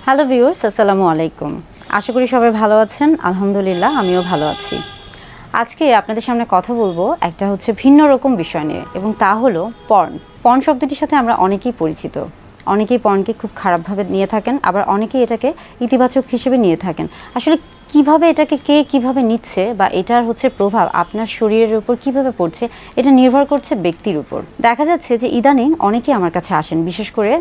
Hello viewers, আসসালামু আলাইকুম। আশা করি সবাই ভালো আছেন। আলহামদুলিল্লাহ, আমিও ভালো আছি। আজকে আপনাদের সামনে কথা বলবো একটা ভিন্ন রকম বিষয় নিয়ে, এবং তা হলো পর্ন। পর্ন শব্দটির সাথে আমরা অনেকেই পরিচিত। অনেকেই পর্নকে খুব খারাপভাবে নিয়ে থাকেন, আবার অনেকেই এটাকে ইতিবাচক হিসেবে নিয়ে থাকেন। আসলে কিভাবে এটাকে কে কিভাবে নিচ্ছে বা এটার প্রভাব আপনার শরীরের উপর কিভাবে পড়ছে, এটা নির্ভর করছে ব্যক্তির উপর। দেখা যাচ্ছে যে ইদানিং অনেকেই আমার কাছে আসেন, বিশেষ করে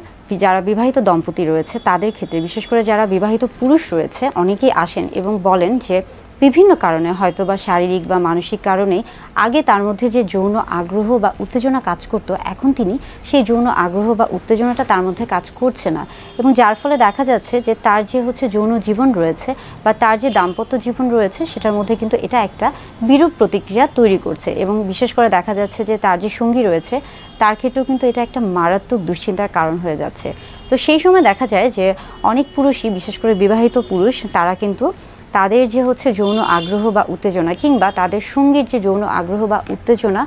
যারা বিবাহিত দম্পতি রয়েছে তাদের ক্ষেত্রে, বিশেষ করে যারা বিবাহিত পুরুষ রয়েছে অনেকেই আসেন এবং বলেন যে বিভিন্ন কারণে, হয়তো বা শারীরিক বা মানসিক কারণে আগে তার মধ্যে যে যৌন আগ্রহ বা উত্তেজনা কাজ করত, এখন তিনি সেই যৌন আগ্রহ বা উত্তেজনাটা তার মধ্যে কাজ করছে না, এবং যার ফলে দেখা যাচ্ছে যে তার যে যৌন জীবন রয়েছে বা তার যে দাম্পত্য জীবন রয়েছে সেটার মধ্যে কিন্তু এটা একটা বিরূপ প্রতিক্রিয়া তৈরি করছে। এবং বিশেষ করে দেখা যাচ্ছে যে তার যে সঙ্গী রয়েছে তার ক্ষেত্রেও কিন্তু এটা একটা মারাত্মক দুশ্চিন্তার কারণ হয়ে যাচ্ছে। তো সেই সময় দেখা যায় যে অনেক পুরুষই, বিশেষ করে বিবাহিত পুরুষ, তারা কিন্তু তাদের যে যৌন আগ্রহ বা উত্তেজনা, কিংবা তাদের সঙ্গীর যে যৌন আগ্রহ বা উত্তেজনা,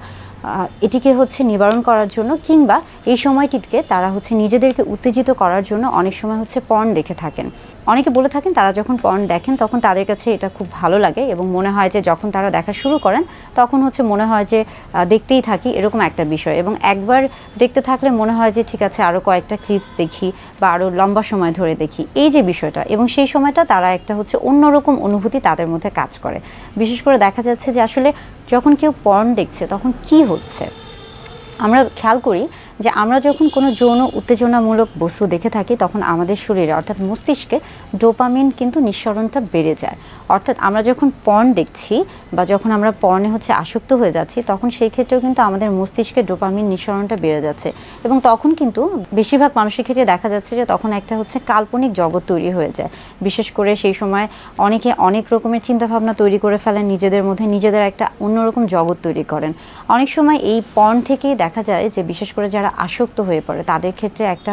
এটিকে নিবারণ করার জন্য, কিংবা এই সময়টিকে তারা নিজেদেরকে উত্তেজিত করার জন্য অনেক সময় পর্ন দেখে থাকেন। অনেকে বলে থাকেন তারা যখন পর্ন দেখেন তখন তাদের কাছে এটা খুব ভালো লাগে, এবং মনে হয় যে যখন তারা দেখা শুরু করেন তখন মনে হয় যে দেখতেই থাকি, এরকম একটা বিষয়। এবং একবার দেখতে থাকলে মনে হয় যে ঠিক আছে, আরও কয়েকটা ক্লিপস দেখি বা আরও লম্বা সময় ধরে দেখি, এই যে বিষয়টা। এবং সেই সময়টা তারা একটা অন্যরকম অনুভূতি তাদের মধ্যে কাজ করে। বিশেষ করে দেখা যাচ্ছে যে আসলে যখন কেউ পর্ন দেখছে তখন কি হচ্ছে, আমরা খেয়াল করি যে আমরা যখন কোনো যৌন উত্তেজনামূলক বস্তু দেখে থাকি তখন আমাদের শরীরে, অর্থাৎ মস্তিষ্কে ডোপামিন কিন্তু নিঃসরণটা বেড়ে যায়। অর্থাৎ আমরা যখন পর্ন দেখছি বা যখন আমরা পর্নে আসক্ত হয়ে যাচ্ছি, তখন সেই ক্ষেত্রেও কিন্তু আমাদের মস্তিষ্কে ডোপামিন নিঃসরণটা বেড়ে যাচ্ছে, এবং তখন কিন্তু বেশিরভাগ মানুষের ক্ষেত্রে দেখা যাচ্ছে যে তখন একটা কাল্পনিক জগৎ তৈরি হয়ে যায়। বিশেষ করে সেই সময় অনেকে অনেক রকমের চিন্তাভাবনা তৈরি করে ফেলেন নিজেদের মধ্যে, নিজেদের একটা অন্যরকম জগৎ তৈরি করেন। অনেক সময় এই পর্ন থেকেই দেখা যায় যে বিশেষ করে যারা আসক্ত হয়ে পড়ে তাদের ক্ষেত্রে একটা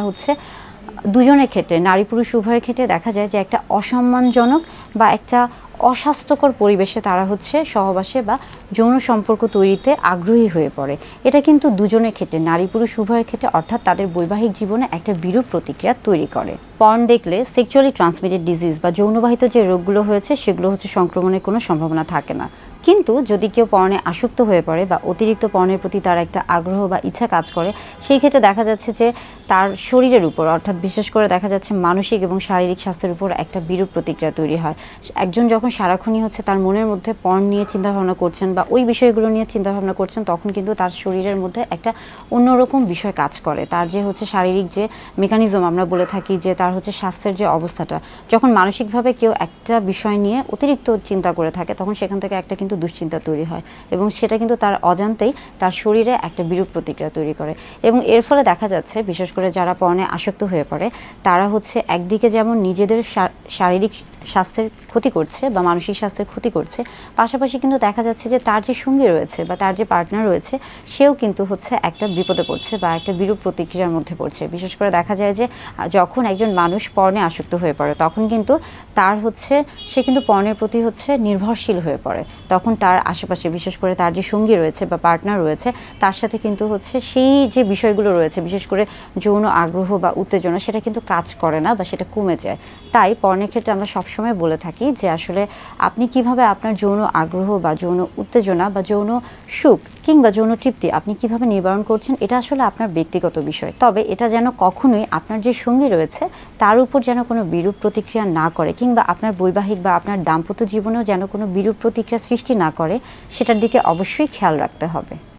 দুজনের ক্ষেত্রে, নারী পুরুষ উভয়ের ক্ষেত্রে দেখা যায় যে একটা অসম্মানজনক বা একটা অস্বাস্থ্যকর পরিবেশে তারা সহবাসে বা যৌন সম্পর্ক তৈরিতে আগ্রহী হয়ে পড়ে। এটা কিন্তু দুজনের ক্ষেত্রে, নারী পুরুষ উভয়ের ক্ষেত্রে, অর্থাৎ তাদের বৈবাহিক জীবনে একটা বিরূপ প্রতিক্রিয়া তৈরি করে। পর্ন দেখলে সেক্সুয়ালি ট্রান্সমিটেড ডিজিজ বা যৌনবাহিত যে রোগগুলো হয়েছে সেগুলো সংক্রমণের কোনো সম্ভাবনা থাকে না। কিন্তু যদি কেউ পর্নে আসক্ত হয়ে পড়ে বা অতিরিক্ত পর্নের প্রতি তার একটা আগ্রহ বা ইচ্ছা কাজ করে, সেই ক্ষেত্রে দেখা যাচ্ছে যে তার শরীরের উপর, অর্থাৎ বিশেষ করে দেখা যাচ্ছে মানসিক এবং শারীরিক স্বাস্থ্যের উপর একটা বিরূপ প্রতিক্রিয়া তৈরি হয়। একজন যখন সারাক্ষণই তার মনের মধ্যে পর্ন নিয়ে চিন্তাভাবনা করছেন বা ওই বিষয়গুলো নিয়ে চিন্তাভাবনা করছেন, তখন কিন্তু তার শরীরের মধ্যে একটা অন্যরকম বিষয় কাজ করে। তার যে শারীরিক যে মেকানিজম আমরা বলে থাকি, যে তার স্বাস্থ্যের যে অবস্থাটা, যখন মানসিকভাবে কেউ একটা বিষয় নিয়ে অতিরিক্ত চিন্তা করে থাকে তখন সেখান থেকে একটা কিন্তু দুশ্চিন্তা তৈরি হয়, এবং সেটা কিন্তু তার অজান্তেই তার শরীরে একটা বিরূপ প্রতিক্রিয়া তৈরি করে। এবং এর ফলে দেখা যাচ্ছে বিশেষ করে যারা পর্নে আসক্ত হয়ে পড়ে তারা একদিকে যেমন নিজেদের শারীরিক স্বাস্থ্যের ক্ষতি করছে বা মানসিক স্বাস্থ্যের ক্ষতি করছে, পাশাপাশি কিন্তু দেখা যাচ্ছে যে তার যে সঙ্গী রয়েছে বা তার যে পার্টনার রয়েছে সেও কিন্তু একটা বিপদে পড়ছে বা একটা বিরূপ প্রতিক্রিয়ার মধ্যে পড়ছে। বিশেষ করে দেখা যায় যে যখন একজন মানুষ পর্নে আসক্ত হয়ে পড়ে তখন কিন্তু তার সে কিন্তু পর্নের প্রতি নির্ভরশীল হয়ে পড়ে। তখন তার আশেপাশে বিশেষ করে তার যে সঙ্গী রয়েছে বা পার্টনার রয়েছে তার সাথে কিন্তু সেই যে বিষয়গুলো রয়েছে, বিশেষ করে যৌন আগ্রহ বা উত্তেজনা, সেটা কিন্তু কাজ করে না বা সেটা কমে যায়। তাই পর্নের ক্ষেত্রে আমরা সবসময় বলে থাকি যে আসলে আপনি কিভাবে আপনার যৌন আগ্রহ বা যৌন উত্তেজনা বা যৌন সুখ কিংবা যৌন তৃপ্তি আপনি কিভাবে নিবারণ করছেন, এটা আসলে আপনার ব্যক্তিগত বিষয়। তবে এটা যেন কখনোই আপনার যে সঙ্গী রয়েছে তার উপর যেন কোনো বিরূপ প্রতিক্রিয়া না করে, কিংবা আপনার বৈবাহিক বা আপনার দাম্পত্য জীবনেও যেন কোনো বিরূপ প্রতিক্রিয়া সৃষ্টি না করে, সেটার দিকে অবশ্যই খেয়াল রাখতে হবে।